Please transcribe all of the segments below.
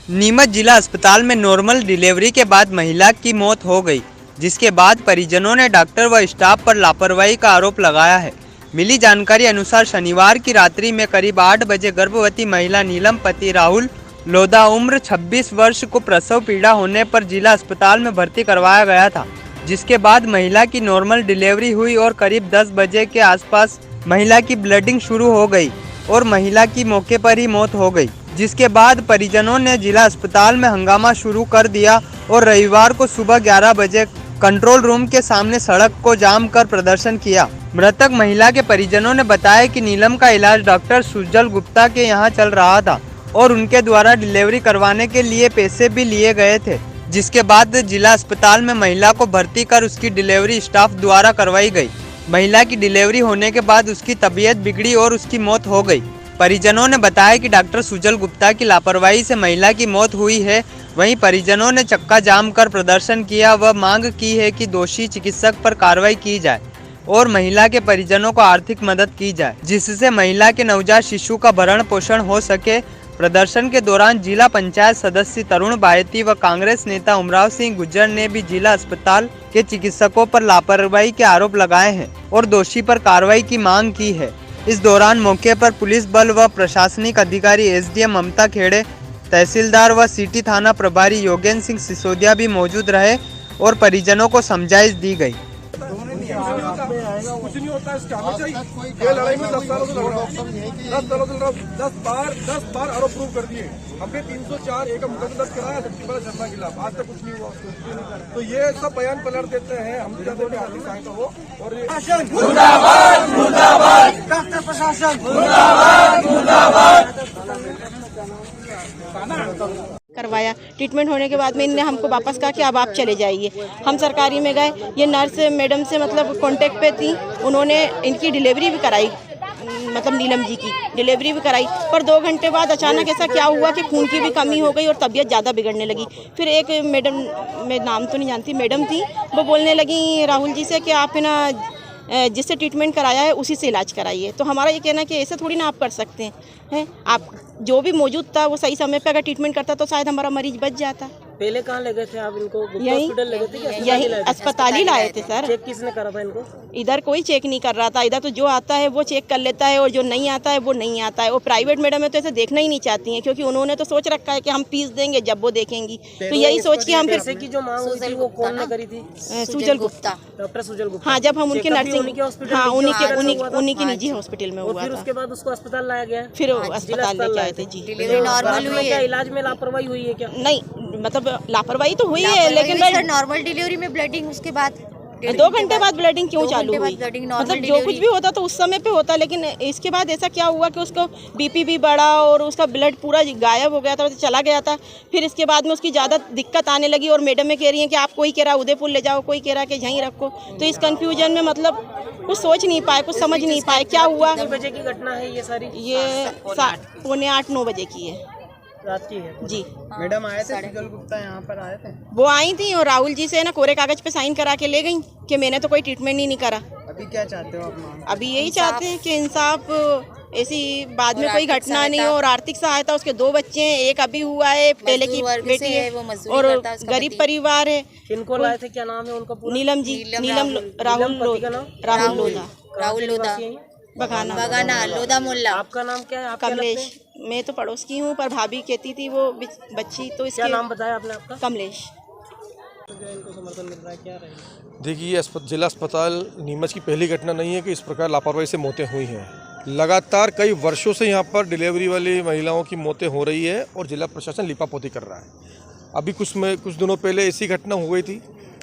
नीमच जिला अस्पताल में नॉर्मल डिलीवरी के बाद महिला की मौत हो गई, जिसके बाद परिजनों ने डॉक्टर व स्टाफ पर लापरवाही का आरोप लगाया है। मिली जानकारी अनुसार शनिवार की रात्रि में करीब 8 बजे गर्भवती महिला नीलम पति राहुल लोधा उम्र 26 वर्ष को प्रसव पीड़ा होने पर जिला अस्पताल में भर्ती करवाया गया था, जिसके बाद महिला की नॉर्मल डिलीवरी हुई और करीब 10 बजे के आसपास महिला की ब्लीडिंग शुरू हो गई और महिला की मौके पर ही मौत हो गई, जिसके बाद परिजनों ने जिला अस्पताल में हंगामा शुरू कर दिया और रविवार को सुबह 11 बजे कंट्रोल रूम के सामने सड़क को जाम कर प्रदर्शन किया। मृतक महिला के परिजनों ने बताया कि नीलम का इलाज डॉक्टर सुजल गुप्ता के यहां चल रहा था और उनके द्वारा डिलीवरी करवाने के लिए पैसे भी लिए गए थे, जिसके बाद जिला अस्पताल में महिला को भर्ती कर उसकी डिलीवरी स्टाफ द्वारा करवाई गई। महिला की डिलीवरी होने के बाद उसकी तबीयत बिगड़ी और उसकी मौत हो गई। परिजनों ने बताया कि डॉक्टर सुजल गुप्ता की लापरवाही से महिला की मौत हुई है। वहीं परिजनों ने चक्का जाम कर प्रदर्शन किया व मांग की है कि दोषी चिकित्सक पर कार्रवाई की जाए और महिला के परिजनों को आर्थिक मदद की जाए, जिससे महिला के नवजात शिशु का भरण पोषण हो सके। प्रदर्शन के दौरान जिला पंचायत सदस्य तरुण बायती व कांग्रेस नेता उमराव सिंह गुज्जर ने भी जिला अस्पताल के चिकित्सकों पर लापरवाही के आरोप लगाए हैं और दोषी पर कार्रवाई की मांग की है। इस दौरान मौके पर पुलिस बल व प्रशासनिक अधिकारी एसडीएम ममता खेड़े, तहसीलदार व सिटी थाना प्रभारी योगेंद्र सिंह सिसोदिया भी मौजूद रहे और परिजनों को समझाइश दी गई। कुछ नहीं होता है, ये लड़ाई में 10 सालों से लड़ रहा हूँ, 10 बार आरोप प्रूव कर दिए। हमने 304 एक मुकदमा दर्ज कराया शर्मा के खिलाफ, आज तक कुछ नहीं हुआ उसको। तो ये सब बयान पलट देते हैं, हम चाहते हैं कि आर्थिक सहायता हो। और मुर्दाबाद मुर्दाबाद डॉक्टर प्रशासन मुर्दाबाद मुर्दाबाद करवाया। ट्रीटमेंट होने के बाद में इनने हमको वापस कहा कि अब आप चले जाइए। हम सरकारी में गए, ये नर्स मैडम से मतलब कांटेक्ट पे थी, उन्होंने इनकी डिलीवरी भी कराई, मतलब नीलम जी की डिलीवरी भी कराई। पर 2 घंटे बाद अचानक ऐसा क्या हुआ कि खून की भी कमी हो गई और तबीयत ज़्यादा बिगड़ने लगी। फिर एक मैडम, मैं नाम तो नहीं जानती, मैडम थी, वो बोलने लगी राहुल जी से कि आप है ना जिससे ट्रीटमेंट कराया है उसी से इलाज कराइए। तो हमारा ये कहना है कि ऐसे थोड़ी ना आप कर सकते हैं। आप जो भी मौजूद था वो सही समय पे अगर ट्रीटमेंट करता तो शायद हमारा मरीज बच जाता। पहले कहाँ ले गए थे आप इनको? हॉस्पिटल ले गए थे क्या? यही अस्पताल ही लाए थे सर। चेक किसने करा था इनको? इधर कोई चेक नहीं कर रहा था। इधर तो जो आता है वो चेक कर लेता है और जो नहीं आता है वो नहीं आता है। और प्राइवेट मैडम है तो ऐसे देखना ही नहीं चाहती हैं, क्योंकि उन्होंने तो सोच रखा है कि हम फीस देंगे जब वो देखेंगी। तो यही सोच के हम फिर पैसे की जो मांग हुई थी वो कौन ने करी थी? सुजल गुप्ता, डॉक्टर सुजल गुप्ता। हाँ, जब हम उनकी नर्सिंग, हाँ उन्हीं की निजी हॉस्पिटल में हुआ फिर था। उसके बाद उसको अस्पताल लाया गया? फिर अस्पताल लेके आए थे जी। नॉर्मल हुई है? इलाज में लापरवाही हुई है क्या? नहीं, मतलब लापरवाही तो हुई है, लेकिन नॉर्मल डिलीवरी में ब्लीडिंग उसके बाद 2 घंटे बाद ब्लीडिंग क्यों चालू हुई? मतलब जो कुछ भी होता तो उस समय पे होता, लेकिन इसके बाद ऐसा क्या हुआ कि उसको बीपी भी बढ़ा और उसका ब्लड पूरा गायब हो गया था, चला गया था। फिर इसके बाद में उसकी ज़्यादा दिक्कत आने लगी और मैडम में कह रही हैं कि आप कोई कह रहा उदयपुर ले जाओ, कोई कह रहा कि यहीं रखो। तो इस कन्फ्यूजन में मतलब कुछ सोच नहीं पाए, कुछ समझ नहीं पाए क्या हुआ। कितने बजे की घटना है ये सारी? ये 8:45-9 बजे की है रात की है जी। मैडम आए थे, सुजल गुप्ता यहाँ पर आए थे? वो आई थी और राहुल जी से ना कोरे कागज पे साइन करा के ले गई कि मैंने तो कोई ट्रीटमेंट ही नहीं करा। अभी क्या चाहते हो आप? अभी यही चाहते हैं कि इंसाफ, ऐसी बाद में कोई घटना नहीं हो। और आर्थिक सहायता, उसके 2 बच्चे हैं, एक अभी हुआ है, पहले की बेटी है और गरीब परिवार है। किनको लाए थे, क्या नाम है उनका पूरा? नीलम जी, नीलम राहुल लोधा बगाना लोधा मोल्ला। आपका नाम क्या है? आप कमलेश। मैं तो पड़ोस की हूँ, पर भाभी कहती थी वो बच्ची, तो इसका नाम बताया आपने आपका? कमलेश। इनको समर्थन मिल रहा है, क्या रहेगा? देखिए, जिला अस्पताल नीमच की पहली घटना नहीं है कि इस प्रकार लापरवाही से मौतें हुई हैं। लगातार कई वर्षों से यहाँ पर डिलीवरी वाली महिलाओं की मौतें हो रही है और जिला प्रशासन लिपापोती कर रहा है। अभी कुछ दिनों पहले ऐसी घटना हो गई थी,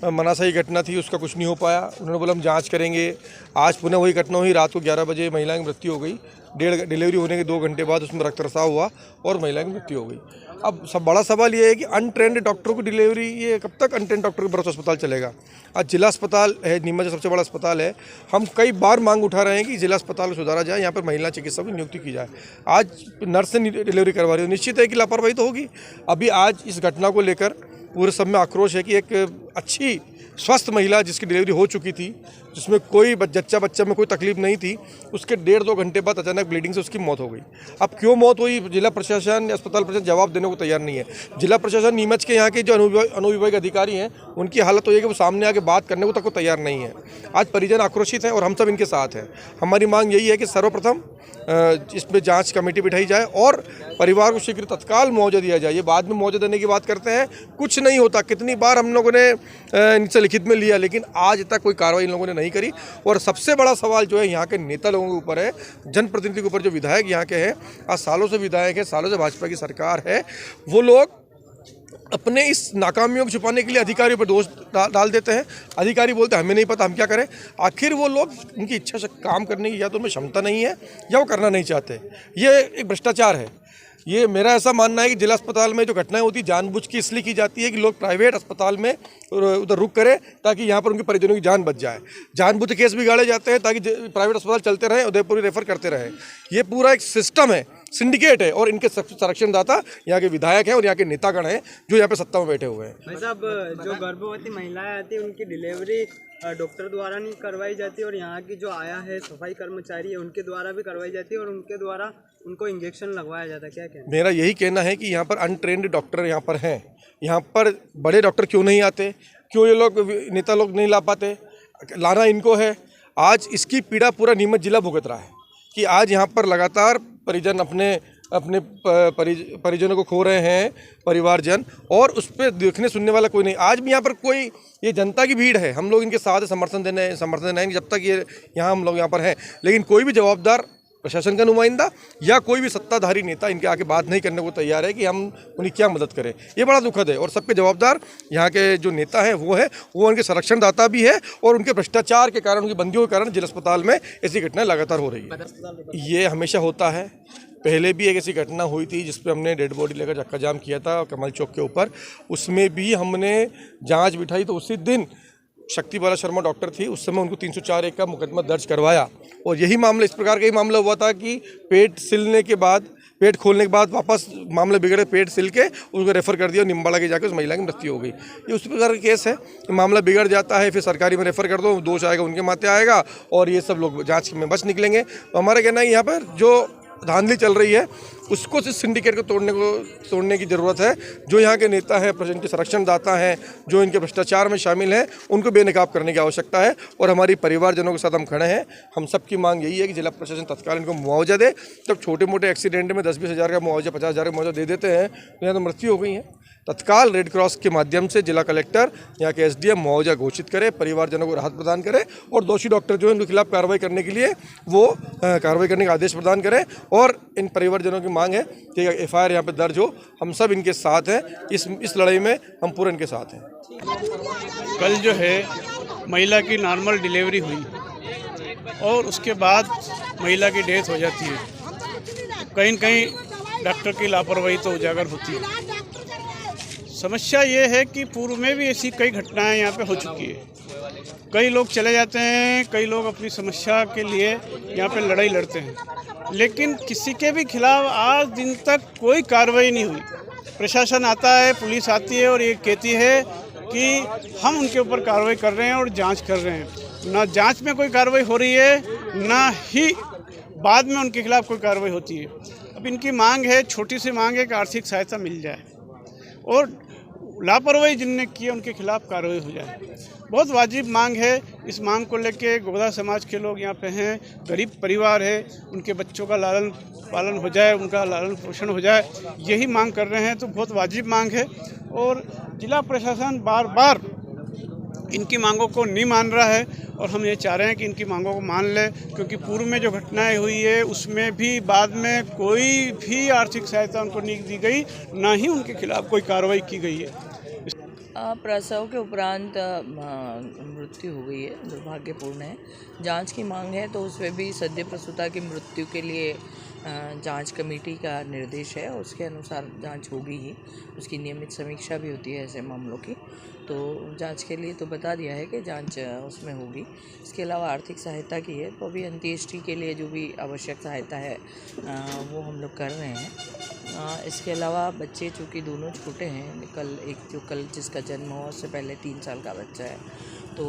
मनासाही घटना थी, उसका कुछ नहीं हो पाया। उन्होंने बोला हम जांच करेंगे। आज पुनः वही घटना हुई, रात को 11 बजे महिला की मृत्यु हो गई। डिलीवरी होने के 2 घंटे बाद उसमें रक्त रसाव हुआ और महिला की मृत्यु हो गई। अब बड़ा सवाल ये है कि अनट्रेंड डॉक्टरों की डिलीवरी, ये कब तक अनट्रेंड डॉक्टर के भरोसे अस्पताल चलेगा? आज जिला अस्पताल है, नीमच सबसे बड़ा अस्पताल है। हम कई बार मांग उठा रहे हैं कि जिला अस्पताल को सुधारा जाए, यहाँ पर महिला चिकित्सक की नियुक्ति की जाए। आज नर्स से डिलीवरी करवा रही है, निश्चित है कि लापरवाही तो होगी। अभी आज इस घटना को लेकर पूरे सब में आक्रोश है कि एक अच्छी स्वस्थ महिला जिसकी डिलीवरी हो चुकी थी, जिसमें कोई बच्चा में कोई तकलीफ नहीं थी, उसके 1.5-2 घंटे बाद अचानक ब्लीडिंग से उसकी मौत हो गई। अब क्यों मौत हुई, जिला प्रशासन या अस्पताल प्रशासन जवाब देने को तैयार नहीं है। जिला प्रशासन नीमच के यहाँ के जो अनुविभाग अधिकारी हैं, उनकी हालत तो ये कि वो सामने आके बात करने को तक वो तैयार नहीं है। आज परिजन आक्रोशित हैं और हम सब इनके साथ हैं। हमारी मांग यही है कि सर्वप्रथम इसमें जांच कमेटी बिठाई जाए और परिवार को शीघ्र तत्काल मुआवजा दिया जाए। ये बाद में मुआवजा देने की बात करते हैं, कुछ नहीं होता। कितनी बार हम लोगों ने इनसे लिखित में लिया, लेकिन आज तक कोई कार्रवाई इन लोगों ने नहीं करी। और सबसे बड़ा सवाल जो है यहाँ के नेता लोगों के ऊपर है, जनप्रतिनिधि के ऊपर। जो विधायक यहाँ के हैं, आज सालों से विधायक है, सालों से भाजपा की सरकार है, वो लोग अपने इस नाकामियों को छुपाने के लिए अधिकारियों पर दोष डाल देते हैं। अधिकारी बोलते हैं हमें नहीं पता, हम क्या करें। आखिर वो लोग, उनकी इच्छा से काम करने की या तो उनमें क्षमता नहीं है या वो करना नहीं चाहते। ये एक भ्रष्टाचार है। ये मेरा ऐसा मानना है कि जिला अस्पताल में जो घटनाएं होती जानबूझ के इसलिए की जाती है कि लोग प्राइवेट अस्पताल में उधर रुक करें ताकि यहाँ पर उनके परिजनों की जान बच जाए। जानबूझ के केस बिगाड़े जाते हैं ताकि प्राइवेट अस्पताल चलते रहें, उदयपुर रेफर करते रहें। ये पूरा एक सिस्टम है, सिंडिकेट है। और इनके संरक्षणदाता यहाँ के विधायक हैं और यहाँ के नेतागण हैं जो यहाँ पे सत्ता में बैठे हुए हैं। भाई साहब, जो गर्भवती महिलाएं आती हैं उनकी डिलीवरी डॉक्टर द्वारा नहीं करवाई जाती और यहाँ की जो आया है सफाई कर्मचारी है उनके द्वारा भी करवाई जाती है और उनके द्वारा उनको इंजेक्शन लगवाया जाता है। क्या कहना? मेरा यही कहना है कि यहाँ पर अनट्रेंड डॉक्टर यहाँ पर हैं। यहाँ पर बड़े डॉक्टर क्यों नहीं आते, क्यों ये लोग नेता लोग नहीं ला पाते? लाना इनको है। आज इसकी पीड़ा पूरा नीमच जिला भुगत रहा है कि आज यहाँ पर लगातार परिजन अपने परिजनों को खो रहे हैं, परिवारजन, और उस पर देखने सुनने वाला कोई नहीं। आज भी यहाँ पर कोई, ये जनता की भीड़ है, हम लोग इनके साथ समर्थन देने जब तक ये यहाँ हम लोग यहाँ पर हैं। लेकिन कोई भी जवाबदार प्रशासन का नुमाइंदा या कोई भी सत्ताधारी नेता इनके आके बात नहीं करने को तैयार है कि हम उन्हें क्या मदद करें। ये बड़ा दुखद है। और सबके जवाबदार यहाँ के जो नेता हैं वो है, वो उनके संरक्षणदाता भी है और उनके भ्रष्टाचार के कारण, उनकी बंदियों के कारण जिला अस्पताल में ऐसी घटनाएं लगातार हो रही है। ये हमेशा होता है। पहले भी एक ऐसी घटना हुई थी जिस पे हमने डेड बॉडी लेकर चक्का जाम किया था कमल चौक के ऊपर। उसमें भी हमने जांच बिठाई तो उसी दिन शक्ति बाला शर्मा डॉक्टर थी, उस समय उनको 304(1) का मुकदमा दर्ज करवाया। और यही मामला, इस प्रकार का ही मामला हुआ था कि पेट सिलने के बाद, पेट खोलने के बाद वापस मामला बिगड़े, पेट सिल के उसको रेफ़र कर दिया, निम्बाड़ा के जाकर उस महिला की मृत्यु हो गई। ये उस प्रकार का केस है कि मामला बिगड़ जाता है, फिर सरकारी में रेफ़र कर दो, दोष आएगा उनके माथे आएगा और ये सब लोग जांच में बच निकलेंगे। तो हमारा कहना है यहाँ पर जो धांधली चल रही है उसको इस सिंडिकेट को तोड़ने की ज़रूरत है। जो यहाँ के नेता हैं, इनके संरक्षणदाता हैं, जो इनके भ्रष्टाचार में शामिल हैं, उनको बेनकाब करने की आवश्यकता है। और हमारी परिवारजनों के साथ हम खड़े हैं। हम सब की मांग यही है कि जिला प्रशासन तत्काल इनको मुआवजा दे। तब छोटे मोटे एक्सीडेंट में 10-20 हज़ार का मुआवजा, 50 हज़ार का मुआवजा दे देते हैं तो यहाँ तो मृत्यु हो गई है। तत्काल रेड क्रॉस के माध्यम से जिला कलेक्टर, यहाँ के SDM मुआवजा घोषित करे, परिवारजनों को राहत प्रदान करे और दोषी डॉक्टर जो है उनके खिलाफ कार्रवाई करने के लिए वो कार्रवाई करने का आदेश प्रदान करें। और इन परिवारजनों की मांग है कि FIR यहाँ पे दर्ज हो। हम सब इनके साथ हैं, इस लड़ाई में हम पूरे इनके साथ हैं। कल जो है महिला की नॉर्मल डिलीवरी हुई और उसके बाद महिला की डेथ हो जाती है। कहीं न कहीं डॉक्टर की लापरवाही तो उजागर होती है। समस्या ये है कि पूर्व में भी ऐसी कई घटनाएं यहाँ पे हो चुकी है। कई लोग चले जाते हैं, कई लोग अपनी समस्या के लिए यहाँ पे लड़ाई लड़ते हैं, लेकिन किसी के भी खिलाफ आज दिन तक कोई कार्रवाई नहीं हुई। प्रशासन आता है, पुलिस आती है और ये कहती है कि हम उनके ऊपर कार्रवाई कर रहे हैं और जांच कर रहे हैं। ना जांच में कोई कार्रवाई हो रही है, ना ही बाद में उनके खिलाफ कोई कार्रवाई होती है। अब इनकी मांग है, छोटी सी मांग है कि आर्थिक सहायता मिल जाए और लापरवाही जिनने की है उनके खिलाफ कार्रवाई हो जाए। बहुत वाजिब मांग है। इस मांग को लेके गोदा समाज के लोग यहाँ पे हैं, गरीब परिवार है, उनके बच्चों का लालन पालन हो जाए, उनका लालन पोषण हो जाए, यही मांग कर रहे हैं। तो बहुत वाजिब मांग है और जिला प्रशासन बार बार इनकी मांगों को नहीं मान रहा है और हम ये चाह रहे हैं कि इनकी मांगों को मान ले, क्योंकि पूर्व में जो घटनाएं हुई है उसमें भी बाद में कोई भी आर्थिक सहायता उनको नहीं दी गई, ना ही उनके खिलाफ कोई कार्रवाई की गई है। प्रसव के उपरांत मृत्यु हो गई है, दुर्भाग्यपूर्ण है। जांच की मांग है तो उसमें भी सद्य प्रसूता की मृत्यु के लिए जांच कमेटी का निर्देश है, उसके अनुसार जांच होगी ही। उसकी नियमित समीक्षा भी होती है ऐसे मामलों की। तो जांच के लिए तो बता दिया है कि जांच उसमें होगी। इसके अलावा आर्थिक सहायता की है, तो अभी अंत्येष्टि के लिए जो भी आवश्यक सहायता है वो हम लोग कर रहे हैं। इसके अलावा बच्चे चूँकि दोनों छोटे हैं, कल जिसका जन्म हुआ उससे पहले 3 साल का बच्चा है, तो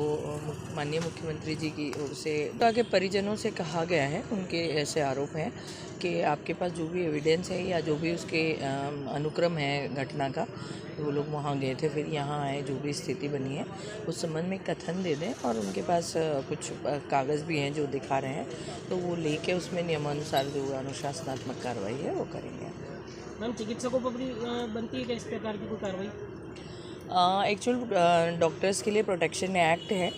माननीय मुख्यमंत्री जी की ओर से के परिजनों से कहा गया है, उनके ऐसे आरोप हैं कि आपके पास जो भी एविडेंस है या जो भी उसके अनुक्रम है घटना का, तो वो लोग वहाँ गए थे, फिर यहाँ आए, जो भी स्थिति बनी है उस संबंध में कथन दे दें, और उनके पास कुछ कागज़ भी हैं जो दिखा रहे हैं, तो वो लेके उसमें नियमानुसार जो अनुशासनात्मक कार्रवाई है वो करेंगे। मैम, चिकित्सकों पर भी बनती है क्या इस प्रकार की कोई कार्रवाई? एक्चुअल डॉक्टर्स के लिए प्रोटेक्शन एक्ट है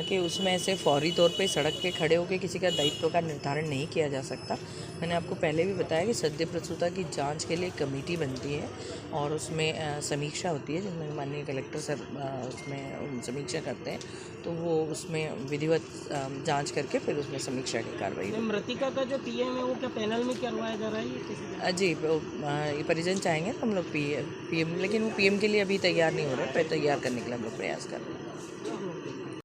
कि उसमें ऐसे फौरी तौर पे सड़क पे खड़े होकर किसी का दायित्व का निर्धारण नहीं किया जा सकता। मैंने आपको पहले भी बताया कि सद्य प्रसूता की जांच के लिए कमेटी बनती है और उसमें समीक्षा होती है, जिनमें माननीय कलेक्टर सर उसमें समीक्षा करते हैं, तो वो उसमें विधिवत जांच करके फिर उसमें समीक्षा की कार्रवाई। मृतिका का जो पीएम है वो क्या पैनल में करवाया जा रहा है? जी, ये परिजन चाहेंगे तो हम लोग पीएम, लेकिन वो पीएम के लिए अभी तैयार नहीं हो रहे, तैयार करने के लिए हम लोग प्रयास कर रहे हैं।